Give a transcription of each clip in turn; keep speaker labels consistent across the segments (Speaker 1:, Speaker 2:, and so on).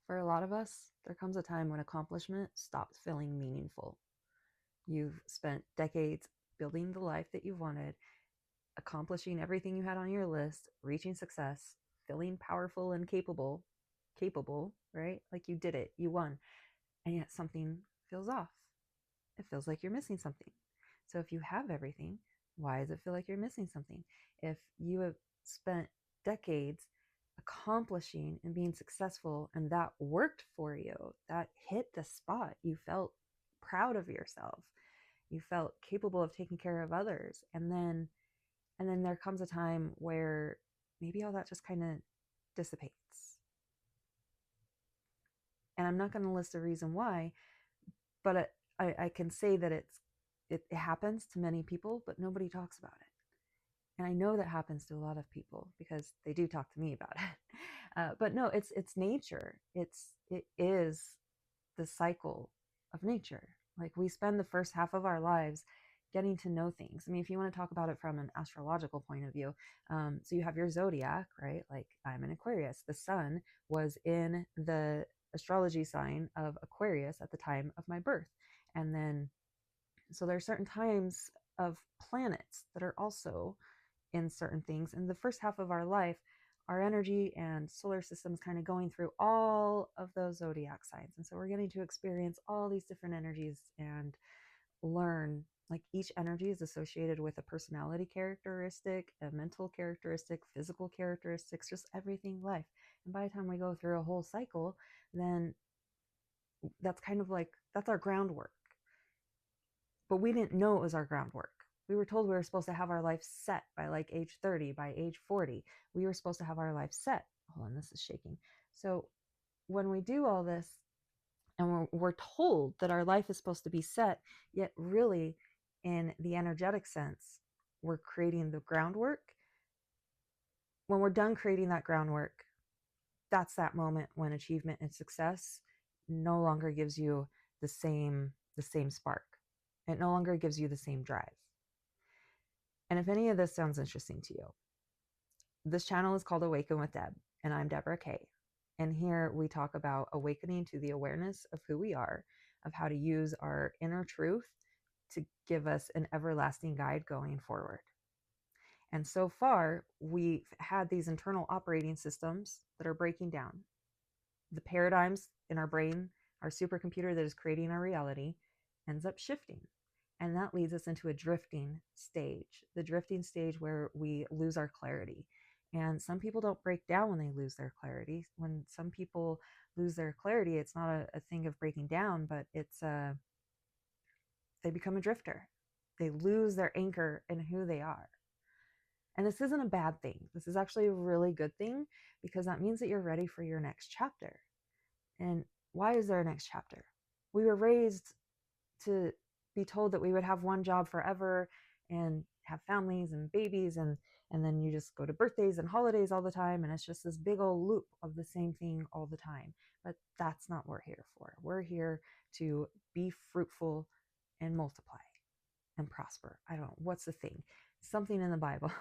Speaker 1: For a lot of us, there comes a time when accomplishment stops feeling meaningful. You've spent decades building the life that you wanted, accomplishing everything you had on your list, reaching success, feeling powerful and capable, right? Like you did it, you won, and yet something feels off. It feels like you're missing something. So if you have everything, why does it feel like you're missing something? If you have spent decades accomplishing and being successful and that worked for you, that hit the spot, you felt proud of yourself, you felt capable of taking care of others, and then there comes a time where maybe all that just kind of dissipates. And I'm not going to list a reason why, but I can say that it happens to many people, but nobody talks about it. And I know that happens to a lot of people because they do talk to me about it. But no, it's nature. It is the cycle of nature. Like we spend the first half of our lives getting to know things. I mean, if you want to talk about it from an astrological point of view, so you have your zodiac, right? Like I'm an Aquarius. The sun was in the astrology sign of Aquarius at the time of my birth. And then, so there are certain times of planets that are also in certain things. In the first half of our life, our energy and solar systems kind of going through all of those zodiac signs. And so we're getting to experience all these different energies and learn, like each energy is associated with a personality characteristic, a mental characteristic, physical characteristics, just everything life. And by the time we go through a whole cycle, then that's kind of like, that's our groundwork. But we didn't know it was our groundwork. We were told we were supposed to have our life set by like age 30, by age 40. We were supposed to have our life set. Hold on, this is shaking. So when we do all this and we're told that our life is supposed to be set, yet really in the energetic sense, we're creating the groundwork. When we're done creating that groundwork, that's that moment when achievement and success no longer gives you the same spark. It no longer gives you the same drive. And if any of this sounds interesting to you, this channel is called Awaken with Deb, and I'm Deborah Kaye. And here we talk about awakening to the awareness of who we are, of how to use our inner truth to give us an everlasting guide going forward. And so far, we've had these internal operating systems that are breaking down. The paradigms in our brain, our supercomputer that is creating our reality, ends up shifting. And that leads us into a drifting stage, the drifting stage where we lose our clarity. And some people don't break down when they lose their clarity. When some people lose their clarity, it's not a thing of breaking down, but it's they become a drifter. They lose their anchor in who they are. And this isn't a bad thing. This is actually a really good thing because that means that you're ready for your next chapter. And why is there a next chapter? We were raised to be told that we would have one job forever and have families and babies, and then you just go to birthdays and holidays all the time, and it's just this big old loop of the same thing all the time. But that's not what we're here for. We're here to be fruitful and multiply and prosper. I don't know, what's the thing? Something in the Bible.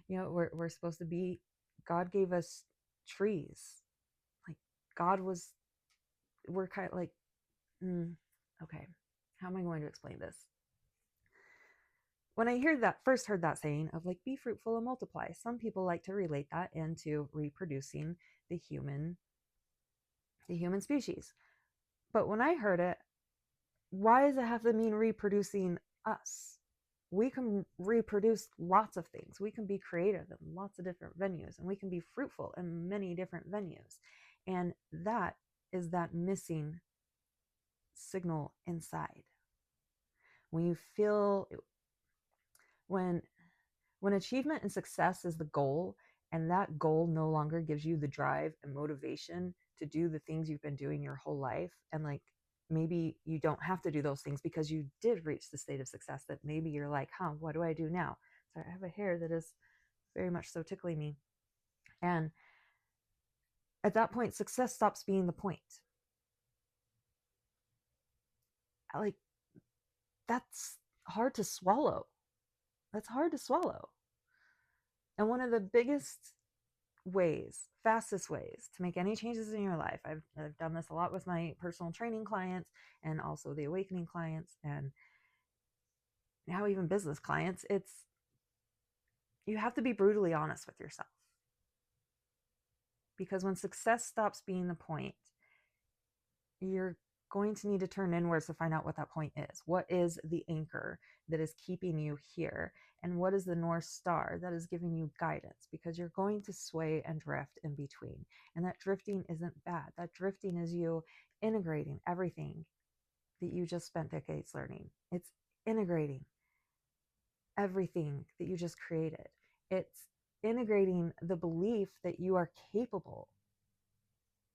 Speaker 1: We're supposed to be, God gave us trees. Like God was, we're kind of like, okay, how am I going to explain this? When I first heard that saying of like, be fruitful and multiply, some people like to relate that into reproducing the human species. But when I heard it, why does it have to mean reproducing us? We can reproduce lots of things. We can be creative in lots of different venues, and we can be fruitful in many different venues. And that is that missing signal inside. When you feel, when achievement and success is the goal, and that goal no longer gives you the drive and motivation to do the things you've been doing your whole life, and like maybe you don't have to do those things because you did reach the state of success, that maybe you're like, what do I do now? So I have a hair that is very much so tickling me. And at that point, success stops being the point. Like, that's hard to swallow. That's hard to swallow. And one of the biggest ways, fastest ways to make any changes in your life. I've done this a lot with my personal training clients and also the awakening clients and now even business clients. It's, you have to be brutally honest with yourself, because when success stops being the point, you're going to need to turn inwards to find out what that point is. What is the anchor that is keeping you here? And what is the North Star that is giving you guidance? Because you're going to sway and drift in between. And that drifting isn't bad. That drifting is you integrating everything that you just spent decades learning. It's integrating everything that you just created. It's integrating the belief that you are capable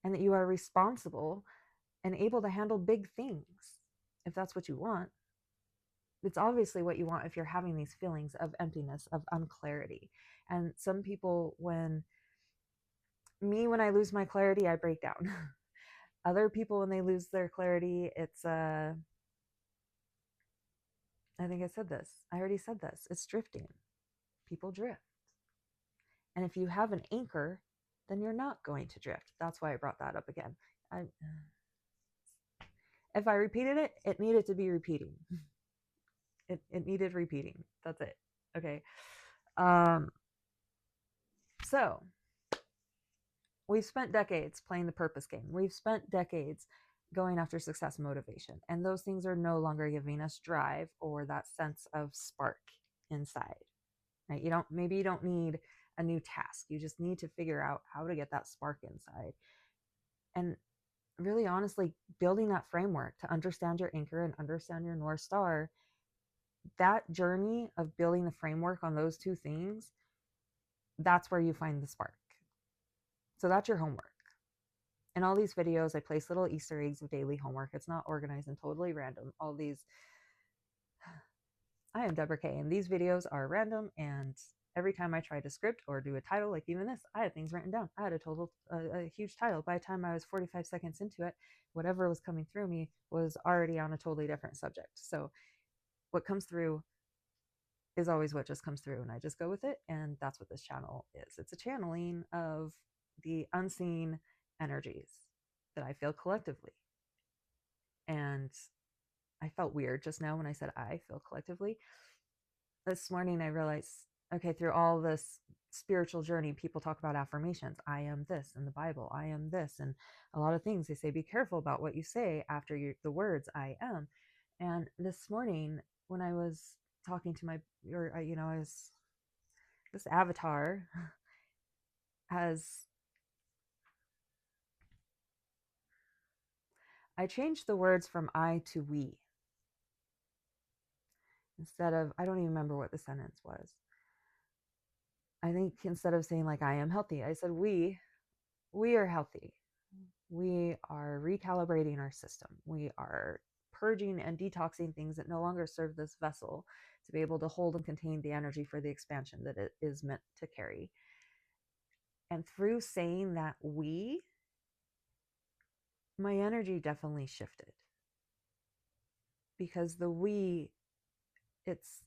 Speaker 1: and that you are responsible and able to handle big things if that's what you want. It's obviously what you want if you're having these feelings of emptiness, of unclarity. And some people, when I lose my clarity, I break down. Other people, when they lose their clarity, it's I think I said this. I already said this. It's drifting. People drift. And if you have an anchor, then you're not going to drift. That's why I brought that up again. If I repeated it, it needed to be repeating. It needed repeating. That's it. Okay. So we've spent decades playing the purpose game. We've spent decades going after success and motivation. And those things are no longer giving us drive or that sense of spark inside. Right? Maybe you don't need a new task. You just need to figure out how to get that spark inside. And really honestly, building that framework to understand your anchor and understand your North Star, that journey of building the framework on those two things, that's where you find the spark. So that's your homework. In all these videos, I place little Easter eggs of daily homework. It's not organized and totally random. I am Deborah Kaye, and these videos are random, and every time I try to script or do a title, like even this, I had things written down. I had a huge title. By the time I was 45 seconds into it, whatever was coming through me was already on a totally different subject. So what comes through is always what just comes through, and I just go with it. And that's what this channel is. It's a channeling of the unseen energies that I feel collectively. And I felt weird just now when I said I feel collectively. This morning I realized, okay, through all this spiritual journey, people talk about affirmations. I am this in the Bible. I am this. And a lot of things they say, be careful about what you say after the words I am. And this morning when I was talking to this avatar I changed the words from I to we. Instead of, I don't even remember what the sentence was. I think instead of saying like I am healthy, I said we are healthy. We are recalibrating our system. We are purging and detoxing things that no longer serve this vessel to be able to hold and contain the energy for the expansion that it is meant to carry. And through saying that my energy definitely shifted. Because the it's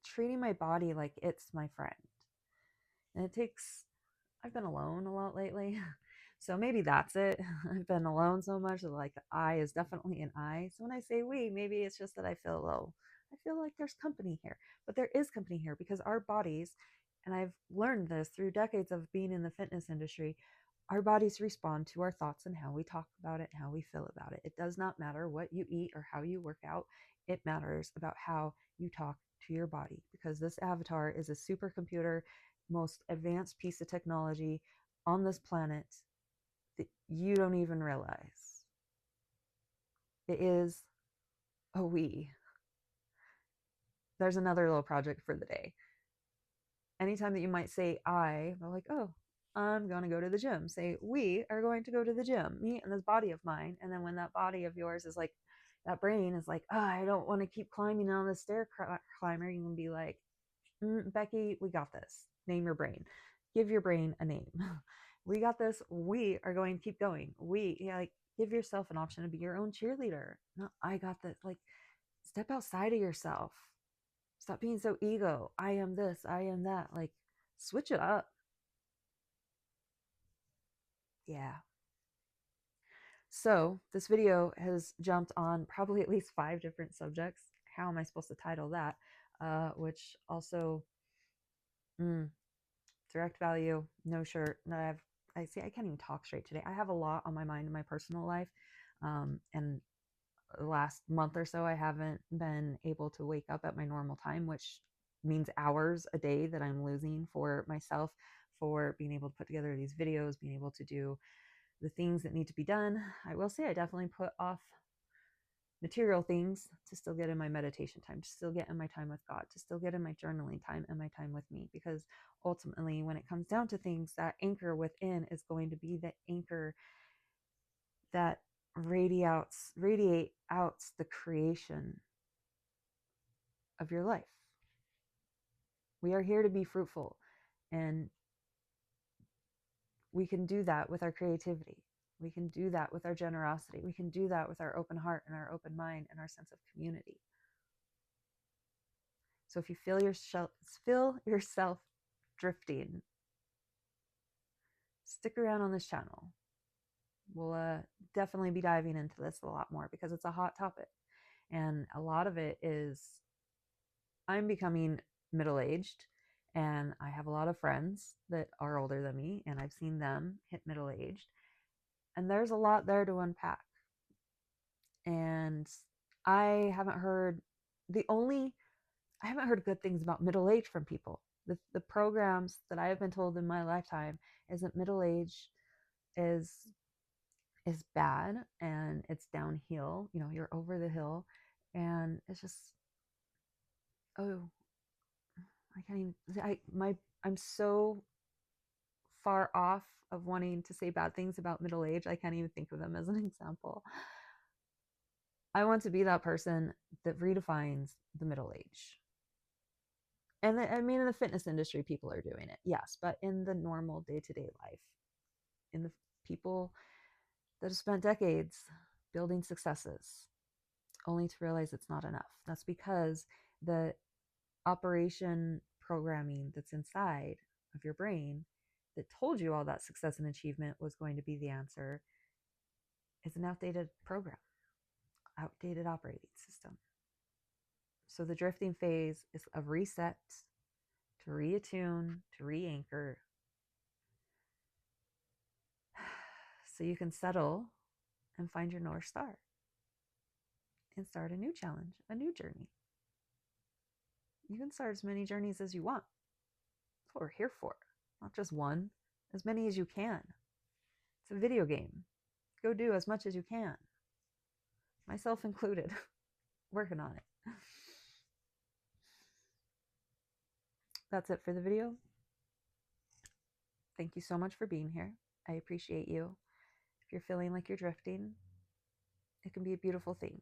Speaker 1: treating my body like it's my friend. And I've been alone a lot lately. So maybe that's it. I've been alone so much that like the I is definitely an I. So when I say we, maybe it's just that I feel like there's company here. But there is company here because our bodies, and I've learned this through decades of being in the fitness industry, our bodies respond to our thoughts and how we talk about it and how we feel about it. It does not matter what you eat or how you work out. It matters about how you talk to your body, because this avatar is a supercomputer, most advanced piece of technology on this planet that you don't even realize. It is a we. There's another little project for the day. Anytime that you might say I, they're like, oh, I'm going to go to the gym. Say, we are going to go to the gym, me and this body of mine. And then when that body of yours is like, that brain is like, oh, I don't want to keep climbing on the stair climber. You can be like, Becky, we got this. Name your brain. Give your brain a name. We got this. We are going to keep going. Give yourself an option to be your own cheerleader. No, I got this. Like, step outside of yourself. Stop being so ego. I am this. I am that. Like, switch it up. Yeah. So this video has jumped on probably at least 5 different subjects. How am I supposed to title that? Which also, direct value, no shirt. I see, I can't even talk straight today. I have a lot on my mind in my personal life. And the last month or so, I haven't been able to wake up at my normal time, which means hours a day that I'm losing for myself, for being able to put together these videos, being able to do the things that need to be done. I will say I definitely put off material things to still get in my meditation time, to still get in my time with God, to still get in my journaling time and my time with me. Because ultimately, when it comes down to things, that anchor within is going to be the anchor that radiate out the creation of your life. We are here to be fruitful, and we can do that with our creativity. We can do that with our generosity. We can do that with our open heart and our open mind and our sense of community. So if you feel yourself drifting, stick around on this channel. We'll definitely be diving into this a lot more because it's a hot topic. And a lot of it is, I'm becoming middle-aged, and I have a lot of friends that are older than me, and I've seen them hit middle-aged. And there's a lot there to unpack. And I haven't heard good things about middle age from people. The programs that I have been told in my lifetime is that middle age is bad and it's downhill. You know, you're over the hill, and it's just, oh, I can't even. I'm so far off of wanting to say bad things about middle age. I can't even think of them as an example. I want to be that person that redefines the middle age. And I mean, in the fitness industry, people are doing it, yes, but in the normal day-to-day life, in the people that have spent decades building successes, only to realize it's not enough. That's because the operation programming that's inside of your brain that told you all that success and achievement was going to be the answer is an outdated program, outdated operating system. So the drifting phase is a reset, to reattune, to re-anchor, so you can settle and find your North Star and start a new challenge, a new journey. You can start as many journeys as you want. That's what we're here for. Not just one, as many as you can. It's a video game. Go do as much as you can. Myself included. Working on it. That's it for the video. Thank you so much for being here. I appreciate you. If you're feeling like you're drifting, it can be a beautiful thing.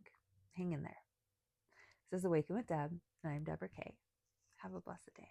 Speaker 1: Hang in there. This is Awaken with Deb, and I'm Deborah Kaye. Have a blessed day.